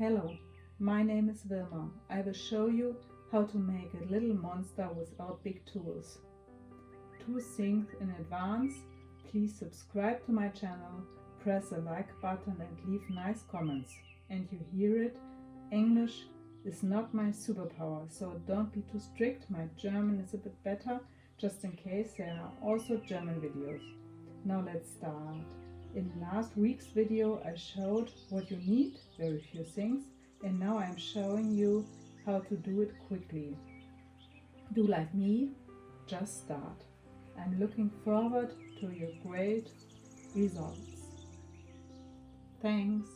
Hello, my name is Wilma. I will show you how to make a little monster without big tools. To things in advance, please subscribe to my channel, press the like button and leave nice comments. And you hear it, English is not my superpower, so don't be too strict. My German is a bit better, just in case there are also German videos. Now let's start. In last week's video I showed what you need, very few things, and now I'm showing you how to do it quickly. Do like me, just start. I'm looking forward to your great results. Thanks.